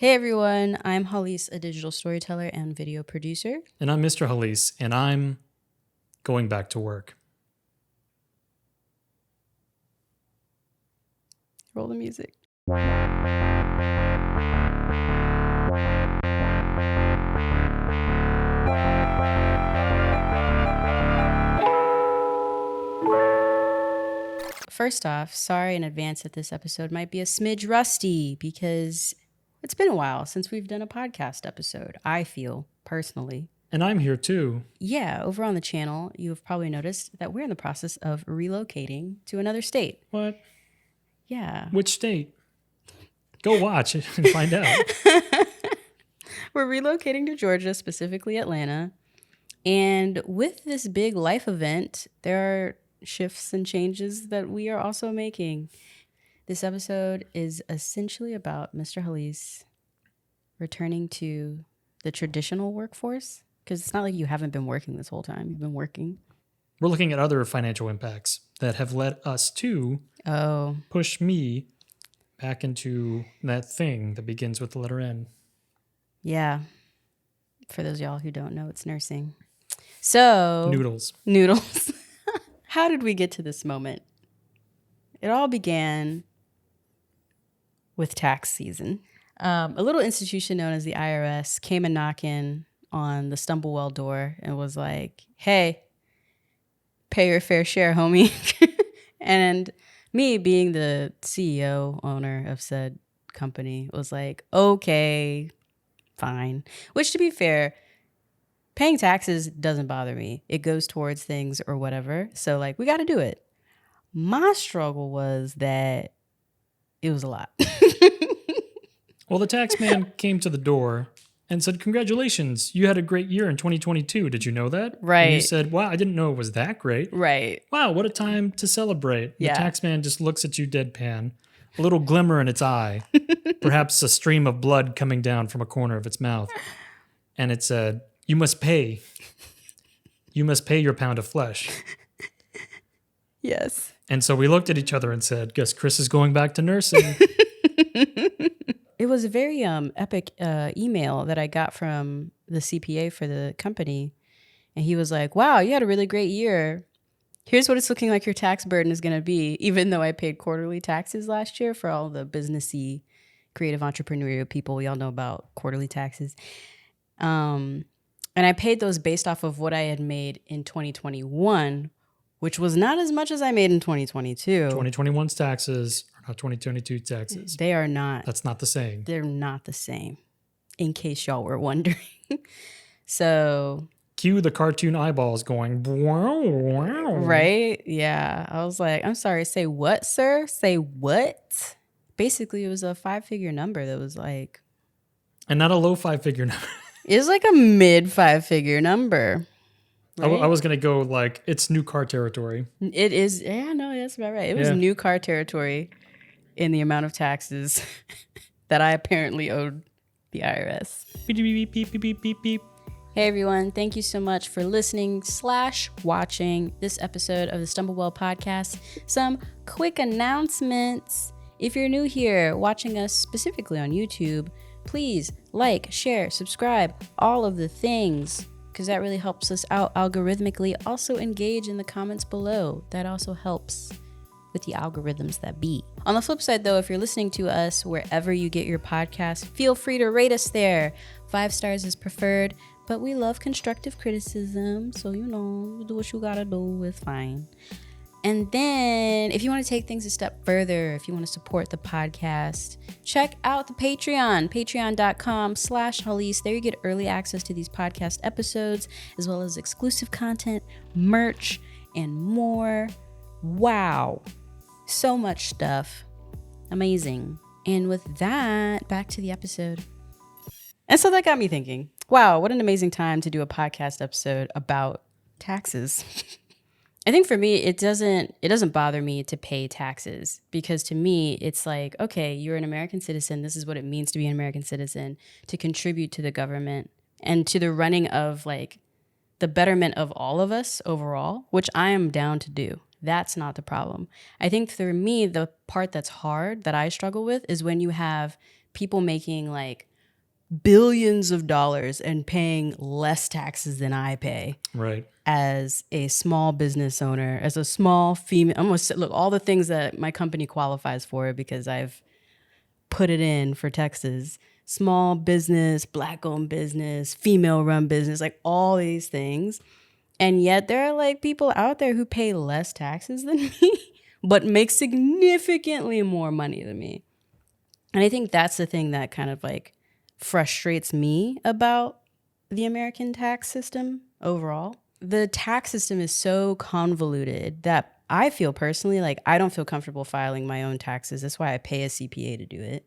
Hey everyone, I'm Hallease, a digital storyteller and video producer. And I'm Mr. Hallease, and I'm going back to work. Roll the music. First off, sorry in advance that this episode might be a smidge rusty because it's been a while since we've done a podcast episode, I feel, personally. And I'm here too. Yeah, over on the channel, you've probably noticed that we're in the process of relocating to another state. What? Yeah. Which state? Go watch it and find out. We're relocating to Georgia, specifically Atlanta. And with this big life event, there are shifts and changes that we are also making. This episode is essentially about Mr. Hallease returning to the traditional workforce, because it's not like you haven't been working this whole time. You've been working. We're looking at other financial impacts that have led us to push me back into that thing that begins with the letter N. Yeah. For those of y'all who don't know, it's nursing. So Noodles. How did we get to this moment? It all began with tax season. A little institution known as the IRS came a knocking on the Stumblewell door and was like, hey, pay your fair share, homie. And me being the CEO owner of said company was like, okay, fine. Which, to be fair, paying taxes doesn't bother me. It goes towards things or whatever. So like, we got to do it. My struggle was that it was a lot. Well, the tax man came to the door and said, congratulations, you had a great year in 2022. Did you know that? Right. And you said, wow, I didn't know it was that great. Right. Wow, what a time to celebrate. Yeah. The tax man just looks at you deadpan, a little glimmer in its eye, perhaps a stream of blood coming down from a corner of its mouth. And it said, you must pay. You must pay your pound of flesh. Yes. And so we looked at each other and said, guess Chris is going back to nursing. It was a very epic email that I got from the CPA for the company. And he was like, wow, you had a really great year. Here's what it's looking like your tax burden is going to be, even though I paid quarterly taxes last year for all the businessy, creative entrepreneurial people. We all know about quarterly taxes. And I paid those based off of what I had made in 2021, which was not as much as I made in 2022. 2021's taxes are not 2022 taxes. They are not. That's not the saying. They're not the same, in case y'all were wondering. So... Cue the cartoon eyeballs going, wow, wow. Right? Yeah. I was like, I'm sorry, say what, sir? Say what? Basically, it was a 5-figure number that was like... And not a low 5-figure number. It was like a mid 5-figure number. Right? I was going to go like, it's new car territory. It is. Yeah, no, that's about right. It was new car territory in the amount of taxes that I apparently owed the IRS. Beep, beep, beep, beep, beep, beep, beep. Hey everyone, thank you so much for listening / watching this episode of the Stumblewell podcast. Some quick announcements. If you're new here, watching us specifically on YouTube, please like, share, subscribe, all of the things, because that really helps us out algorithmically. Also engage in the comments below. That also helps with the algorithms that be. On the flip side though, if you're listening to us wherever you get your podcast, feel free to rate us there. 5 stars is preferred, but we love constructive criticism. So, do what you gotta do, it's fine. And then if you want to take things a step further, if you want to support the podcast, check out the Patreon, patreon.com/Hallease. There you get early access to these podcast episodes, as well as exclusive content, merch, and more. Wow. So much stuff. Amazing. And with that, back to the episode. And so that got me thinking, wow, what an amazing time to do a podcast episode about taxes. I think for me, it doesn't bother me to pay taxes, because to me, it's like, okay, you're an American citizen. This is what it means to be an American citizen, to contribute to the government and to the running of like the betterment of all of us overall, which I am down to do. That's not the problem. I think for me, the part that's hard that I struggle with is when you have people making like billions of dollars and paying less taxes than I pay. Right. As a small business owner, as a small female, I'm gonna look all the things that my company qualifies for because I've put it in for Texas. Small business, Black-owned business, female-run business, like all these things. And yet there are like people out there who pay less taxes than me, but make significantly more money than me. And I think that's the thing that kind of like frustrates me about the American tax system overall. The tax system is so convoluted that I feel personally like I don't feel comfortable filing my own taxes. That's why I pay a CPA to do it,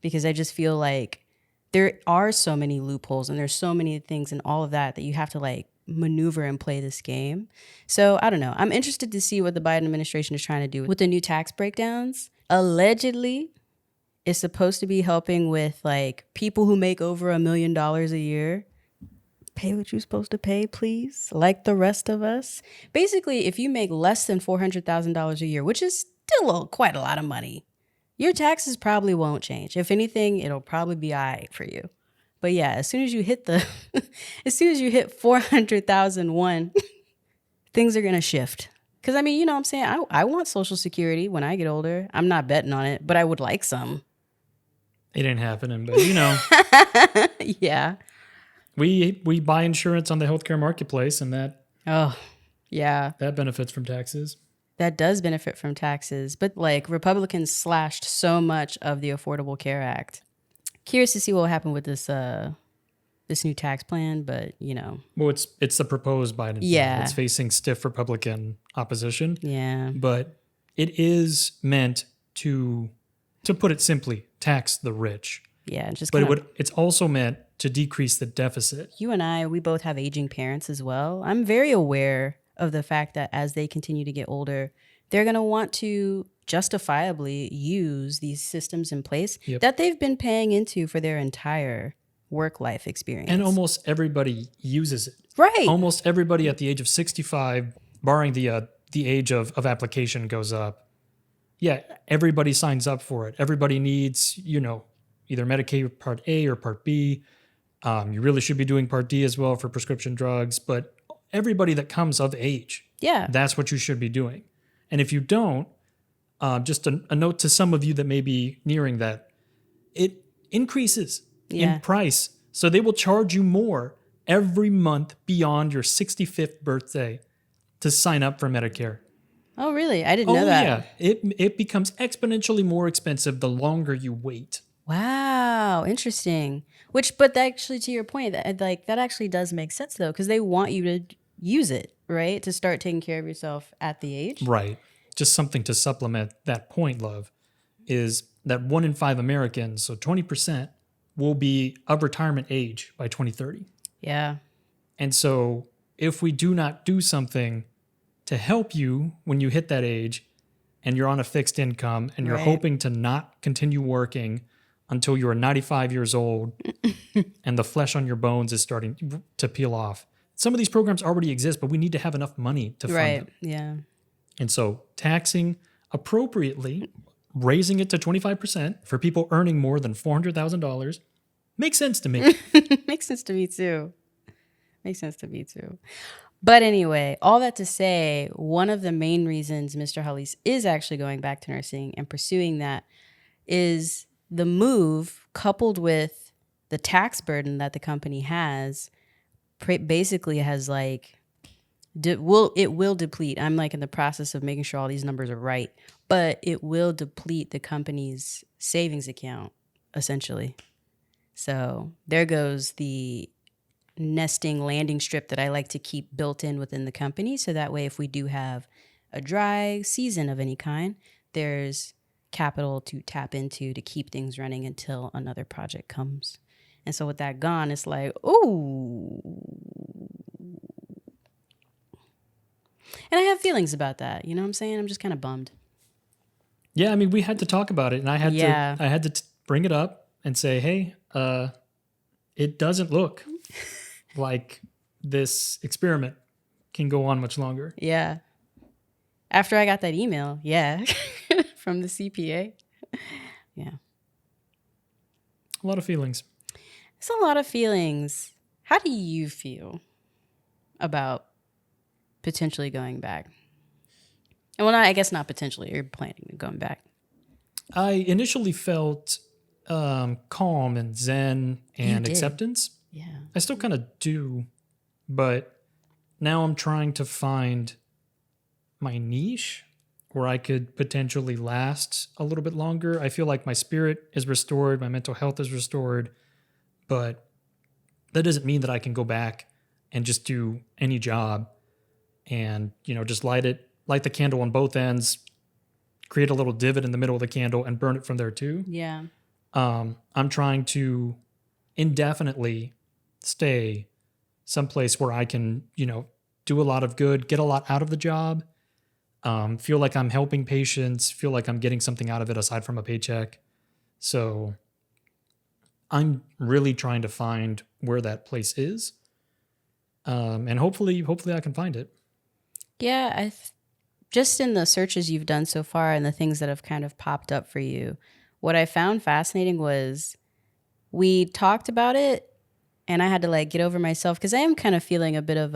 because I just feel like there are so many loopholes and there's so many things and all of that you have to like maneuver and play this game. So I don't know. I'm interested to see what the Biden administration is trying to do with the new tax breakdowns. Allegedly, it's supposed to be helping with like people who make over $1 million a year. Pay what you're supposed to pay, please, like the rest of us. Basically, if you make less than $400,000 a year, which is still quite a lot of money, your taxes probably won't change. If anything, it'll probably be all right for you. But yeah, as soon as you hit 400,001, things are going to shift. Because I mean, you know what I'm saying? I want Social Security when I get older. I'm not betting on it, but I would like some. It ain't happening, but you know. Yeah. We buy insurance on the healthcare marketplace, and that benefits from taxes. That does benefit from taxes, but like Republicans slashed so much of the Affordable Care Act. Curious to see what will happen with this new tax plan, but you know. Well, it's the proposed Biden plan. It's facing stiff Republican opposition. Yeah. But it is meant to put it simply, tax the rich. Yeah, it's also meant to decrease the deficit. You and we both have aging parents as well. I'm very aware of the fact that as they continue to get older, they're going to want to justifiably use these systems in place that they've been paying into for their entire work life experience. And almost everybody uses it. Right. Almost everybody at the age of 65, barring the age of application goes up. Yeah, everybody signs up for it. Everybody needs, either Medicaid Part A or Part B. You really should be doing Part D as well for prescription drugs, but everybody that comes of age, that's what you should be doing. And if you don't, just a note to some of you that may be nearing that, it increases in price. So they will charge you more every month beyond your 65th birthday to sign up for Medicare. Oh, really? I didn't know that. Yeah. It becomes exponentially more expensive the longer you wait. Wow, interesting. But actually, to your point, that actually does make sense though, because they want you to use it, right, to start taking care of yourself at the age. Right. Just something to supplement that point, love, is that 1 in 5 Americans, so 20%, will be of retirement age by 2030. Yeah. And so if we do not do something to help you when you hit that age and you're on a fixed income and you're hoping to not continue working until you're 95 years old and the flesh on your bones is starting to peel off. Some of these programs already exist, but we need to have enough money to fund them. Yeah. And so taxing appropriately, raising it to 25% for people earning more than $400,000 makes sense to me. Makes sense to me too. But anyway, all that to say, one of the main reasons Mr. Hallease is actually going back to nursing and pursuing that is the move, coupled with the tax burden that the company has, basically has like, it will deplete. I'm like in the process of making sure all these numbers are right, but it will deplete the company's savings account, essentially. So there goes the nesting landing strip that I like to keep built in within the company. So that way, if we do have a dry season of any kind, there's capital to tap into to keep things running until another project comes. And so with that gone, it's like, ooh. And I have feelings about that. You know what I'm saying? I'm just kind of bummed. Yeah, I mean, we had to talk about it, and I had to bring it up and say, hey, it doesn't look like this experiment can go on much longer. Yeah. After I got that email, from the CPA. Yeah. A lot of feelings. It's a lot of feelings. How do you feel about potentially going back? Well, I guess not potentially. You're planning on going back. I initially felt calm and zen You and did. acceptance. Yeah. I still kind of do, but now I'm trying to find my niche where I could potentially last a little bit longer. I feel like my spirit is restored, my mental health is restored, but that doesn't mean that I can go back and just do any job and, just light the candle on both ends, create a little divot in the middle of the candle and burn it from there too. Yeah. I'm trying to indefinitely stay someplace where I can, do a lot of good, get a lot out of the job, feel like I'm helping patients, feel like I'm getting something out of it aside from a paycheck. So I'm really trying to find where that place is. And hopefully I can find it. Yeah. Just in the searches you've done so far and the things that have kind of popped up for you, what I found fascinating was we talked about it and I had to like get over myself because I am kind of feeling a bit of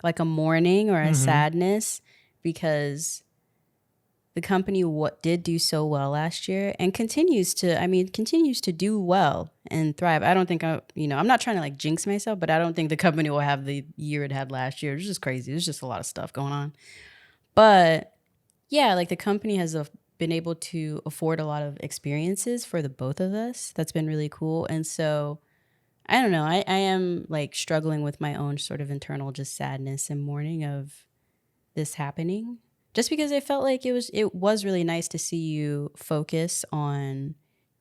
like a mourning or a sadness because the company did do so well last year and continues to do well and thrive. I don't think I'm not trying to like jinx myself, but I don't think the company will have the year it had last year. It's just crazy. There's just a lot of stuff going on. But yeah, like the company has been able to afford a lot of experiences for the both of us. That's been really cool. And so I don't know. I am like struggling with my own sort of internal just sadness and mourning of this happening. Just because I felt like it was really nice to see you focus on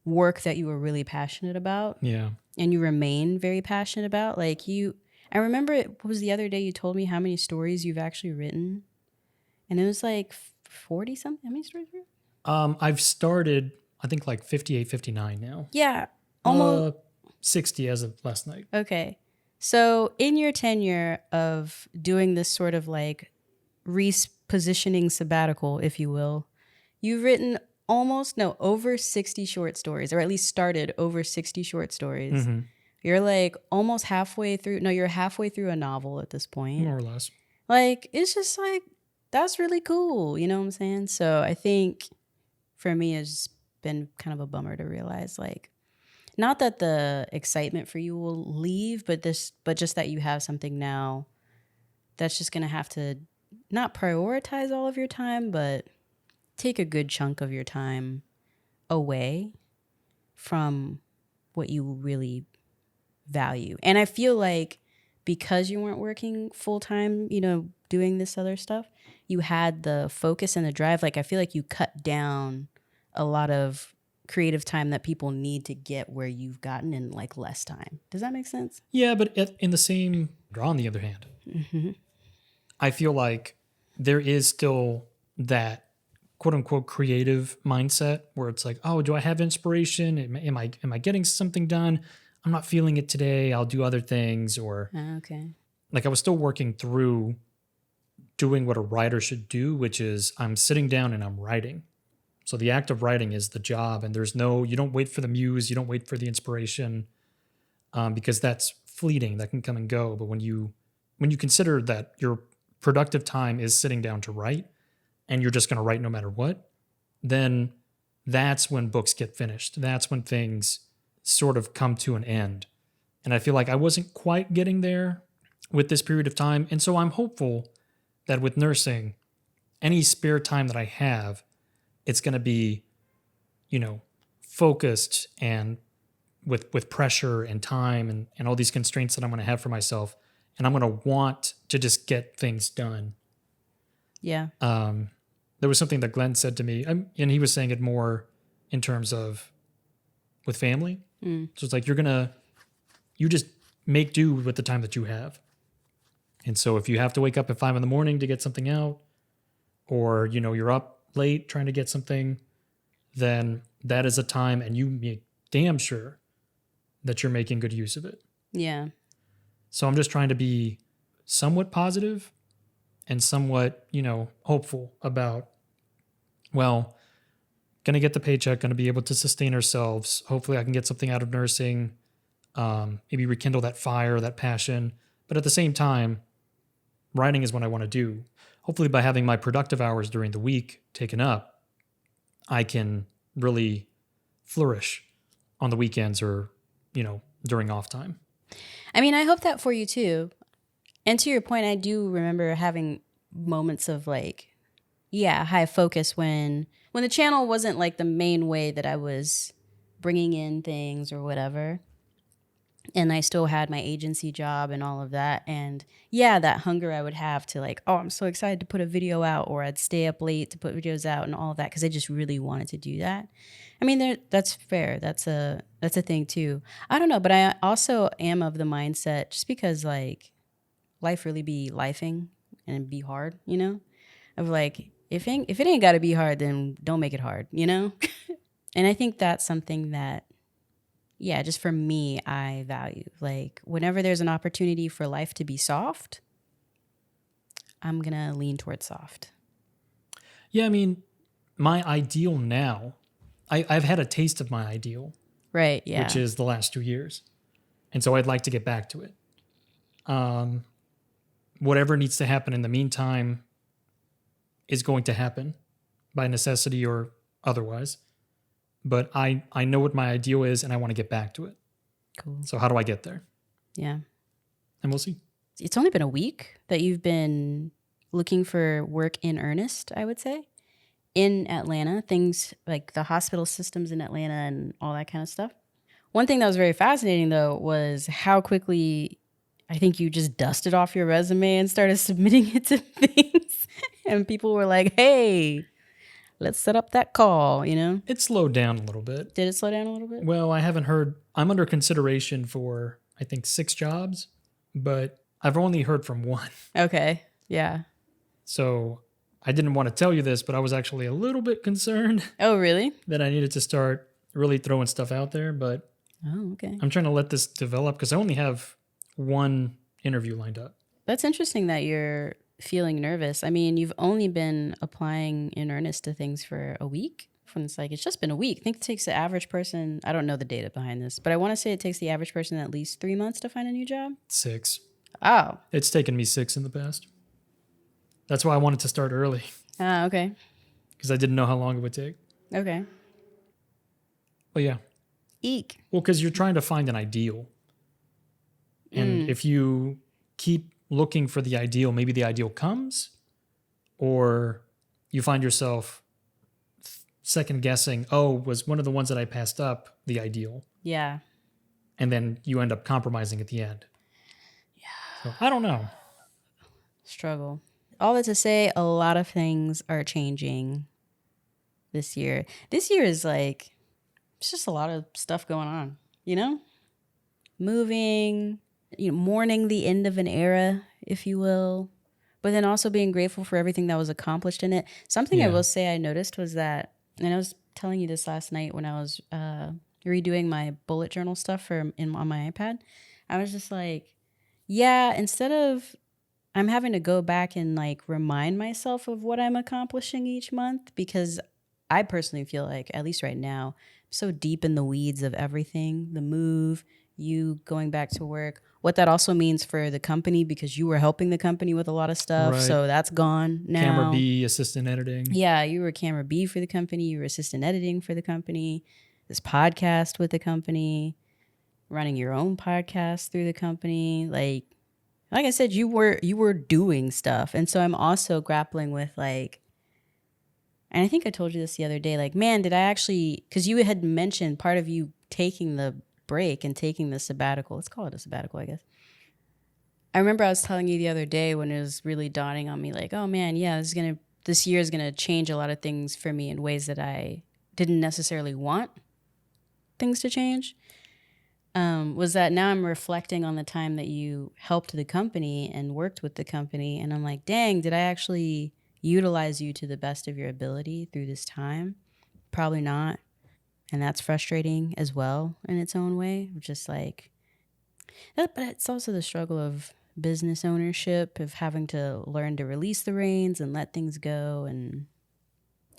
work that you were really passionate about. Yeah. And you remain very passionate about. I remember it was the other day you told me how many stories you've actually written. And it was like 40 something. How many stories were you? I've started, I think like 58, 59 now. Yeah. Almost 60 as of last night. Okay. So in your tenure of doing this sort of like repositioning sabbatical, if you will, you've written over 60 short stories, or at least started over 60 short stories. Mm-hmm. You're like almost halfway through. No, you're halfway through a novel at this point. More or less. Like, it's just like, that's really cool. You know what I'm saying? So I think for me, it's been kind of a bummer to realize, like, not that the excitement for you will leave, but just that you have something now that's just going to have to not prioritize all of your time, but take a good chunk of your time away from what you really value. And I feel like because you weren't working full time, doing this other stuff, you had the focus and the drive. Like, I feel like you cut down a lot of creative time that people need to get where you've gotten in like less time. Does that make sense? Yeah, but on the other hand, I feel like there is still that quote unquote creative mindset where it's like, oh, do I have inspiration? Am I getting something done? I'm not feeling it today. I'll do other things. Or Okay. like I was still working through doing what a writer should do, which is I'm sitting down and I'm writing. So the act of writing is the job, and you don't wait for the muse, you don't wait for the inspiration, because that's fleeting, that can come and go. But when you consider that your productive time is sitting down to write, and you're just going to write no matter what, then that's when books get finished. That's when things sort of come to an end. And I feel like I wasn't quite getting there with this period of time. And so I'm hopeful that with nursing, any spare time that I have, it's going to be, focused and with pressure and time and all these constraints that I'm going to have for myself. And I'm going to want to just get things done. Yeah. There was something that Glenn said to me, and he was saying it more in terms of with family. So it's like, you just make do with the time that you have. And so if you have to wake up at 5 a.m. to get something out, or, you're up late trying to get something, then that is a time, and you make damn sure that you're making good use of it. Yeah. So I'm just trying to be somewhat positive and somewhat, hopeful about, well, going to get the paycheck, going to be able to sustain ourselves. Hopefully I can get something out of nursing. maybe rekindle that fire, that passion. But at the same time, writing is what I want to do. Hopefully by having my productive hours during the week taken up, I can really flourish on the weekends or, during off time. I mean, I hope that for you too. And to your point, I do remember having moments of high focus when the channel wasn't like the main way that I was bringing in things or whatever. And I still had my agency job and all of that. And that hunger I would have to I'm so excited to put a video out, or I'd stay up late to put videos out and all of that because I just really wanted to do that. I mean, that's fair. That's a thing too. I don't know, but I also am of the mindset, just because life really be lifing and be hard, of if it ain't got to be hard, then don't make it hard, And I think that's something that, just for me, I value. Whenever there's an opportunity for life to be soft, I'm going to lean towards soft. Yeah, I mean, my ideal now, I've had a taste of my ideal. Right, yeah. Which is the last 2 years. And so I'd like to get back to it. Whatever needs to happen in the meantime is going to happen by necessity or otherwise. But I know what my ideal is, and I want to get back to it. Cool. So how do I get there? Yeah. And we'll see. It's only been a week that you've been looking for work in earnest, I would say, in Atlanta. Things like the hospital systems in Atlanta and all that kind of stuff. One thing that was very fascinating, though, was how quickly I think you just dusted off your resume and started submitting it to things. And people were like, hey, let's set up that call, It slowed down a little bit. Did it slow down a little bit? Well, I haven't heard. I'm under consideration for, I think, 6 jobs, but I've only heard from 1. Okay, yeah. So I didn't want to tell you this, but I was actually a little bit concerned. Oh, really? That I needed to start really throwing stuff out there, but okay. I'm trying to let this develop because I only have 1 interview lined up. That's interesting that you're feeling nervous. I mean, you've only been applying in earnest to things for a week. It's just been a week. I think it takes the average person, I don't know the data behind this, but I want to say it takes the average person at least 3 months to find a new job. 6. Oh. It's taken me 6 in the past. That's why I wanted to start early. Ah, okay. Because I didn't know how long it would take. Okay. But yeah. Eek. Well, because you're trying to find an ideal. And if you keep looking for the ideal, maybe the ideal comes, or you find yourself second guessing, was one of the ones that I passed up the ideal? Yeah. And then you end up compromising at the end. Yeah. So I don't know. Struggle. All that to say, a lot of things are changing this year. This year is it's just a lot of stuff going on, Moving, mourning the end of an era, if you will, but then also being grateful for everything that was accomplished in it. Something I will say I noticed was that, and I was telling you this last night when I was redoing my bullet journal stuff on my iPad, I was just instead of I'm having to go back and remind myself of what I'm accomplishing each month, because I personally feel at least right now, I'm so deep in the weeds of everything, the move, you going back to work, what that also means for the company, because you were helping the company with a lot of stuff. Right. So that's gone now. Camera B, assistant editing. Yeah, you were camera B for the company. You were assistant editing for the company. This podcast with the company, running your own podcast through the company. Like I said, you were doing stuff. And so I'm also grappling with and I think I told you this the other day, man, did I actually, because you had mentioned part of you taking the break and taking the sabbatical. Let's call it a sabbatical, I guess. I remember I was telling you the other day when it was really dawning on me, oh man, yeah, this year is gonna change a lot of things for me in ways that I didn't necessarily want things to change. Was that now I'm reflecting on the time that you helped the company and worked with the company, and I'm like, dang, did I actually utilize you to the best of your ability through this time? Probably not. And that's frustrating as well in its own way. Just but it's also the struggle of business ownership, of having to learn to release the reins and let things go and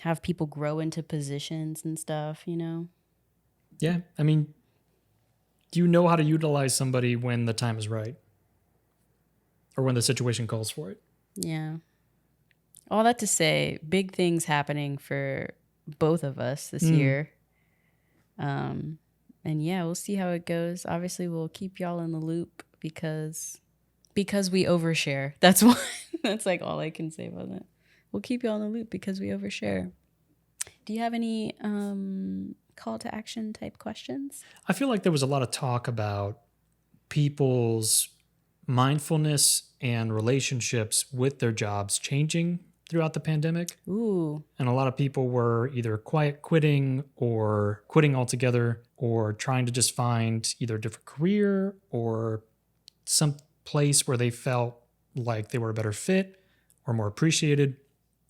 have people grow into positions and stuff, Yeah. I mean, Do you know how to utilize somebody when the time is right? Or when the situation calls for it? Yeah. All that to say, big things happening for both of us this year. And yeah, we'll see how it goes. Obviously, we'll keep y'all in the loop because we overshare. That's why. That's like all I can say about that. We'll keep y'all in the loop because we overshare. Do you have any call to action type questions? I feel like there was a lot of talk about people's mindfulness and relationships with their jobs changing throughout the pandemic. Ooh. And a lot of people were either quiet quitting or quitting altogether or trying to just find either a different career or some place where they felt like they were a better fit or more appreciated.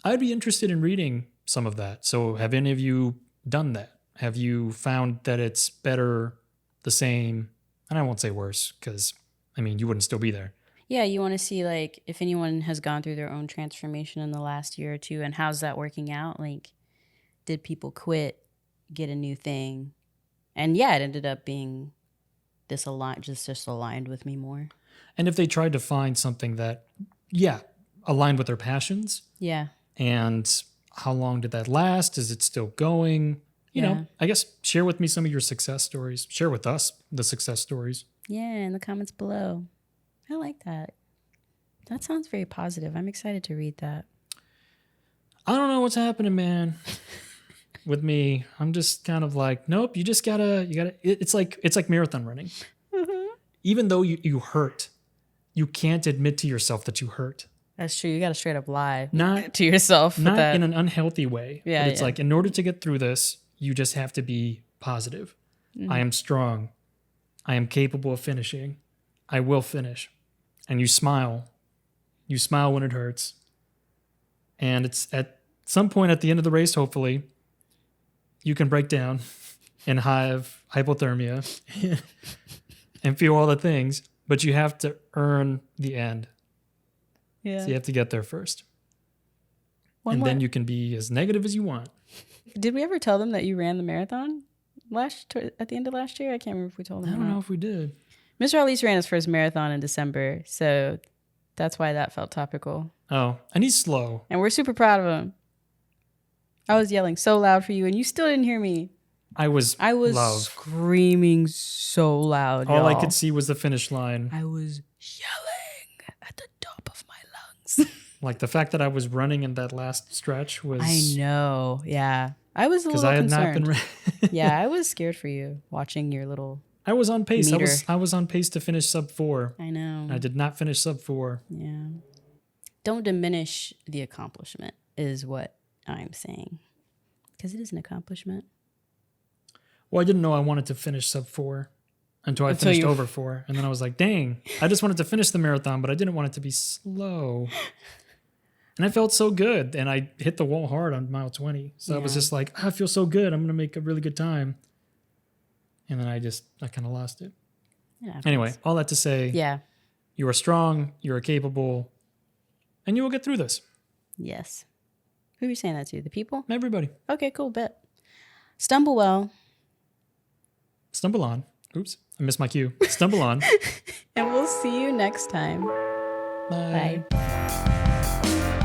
I'd be interested in reading some of that. So have any of you done that? Have you found that it's better, the same, and I won't say worse because, I mean, you wouldn't still be there. Yeah, you want to see like if anyone has gone through their own transformation in the last year or two and how's that working out? Like, did people quit, get a new thing? And yeah, it ended up being disaligned, just aligned with me more. And if they tried to find something that, aligned with their passions. Yeah. And how long did that last? Is it still going? You know, I guess share with me some of your success stories. Share with us the success stories. Yeah, in the comments below. I like that. That sounds very positive. I'm excited to read that. I don't know what's happening, man. With me, I'm just kind of like, nope, you gotta, it's like marathon running. Mm-hmm. Even though you hurt, you can't admit to yourself that you hurt. That's true. You got to straight up lie not to yourself. Not in an unhealthy way. Yeah, but it's like, in order to get through this, you just have to be positive. Mm-hmm. I am strong. I am capable of finishing. I will finish. And you smile. You smile when it hurts. And it's at some point at the end of the race, hopefully, you can break down and have hypothermia and feel all the things, but you have to earn the end. Yeah. So you have to get there first. Then you can be as negative as you want. Did we ever tell them that you ran the marathon at the end of last year? I can't remember if we told them. I don't know if we did. Mr. Hallease ran his first marathon in December, so that's why that felt topical. Oh, and he's slow. And we're super proud of him. I was yelling so loud for you, and you still didn't hear me. I was screaming so loud. All I could see was the finish line. I was yelling at the top of my lungs. Like the fact that I was running in that last stretch was... I know, yeah. I was a little concerned. Because I had not been... Yeah, I was scared for you watching your little... I was on pace. I was on pace to finish sub 4. I know. I did not finish sub 4. Yeah. Don't diminish the accomplishment is what I'm saying. Because it is an accomplishment. Well, I didn't know I wanted to finish sub 4 until I finished over 4. And then I was like, dang, I just wanted to finish the marathon, but I didn't want it to be slow. And I felt so good. And I hit the wall hard on mile 20. So I was just like, I feel so good. I'm going to make a really good time. And then I kind of lost it. Yeah, anyway, all that to say, you are strong, you are capable, and you will get through this. Yes. Who are you saying that to? The people? Everybody. Okay, cool, bet. Stumble well. Stumble on. Oops, I missed my cue. Stumble on. And we'll see you next time. Bye. Bye.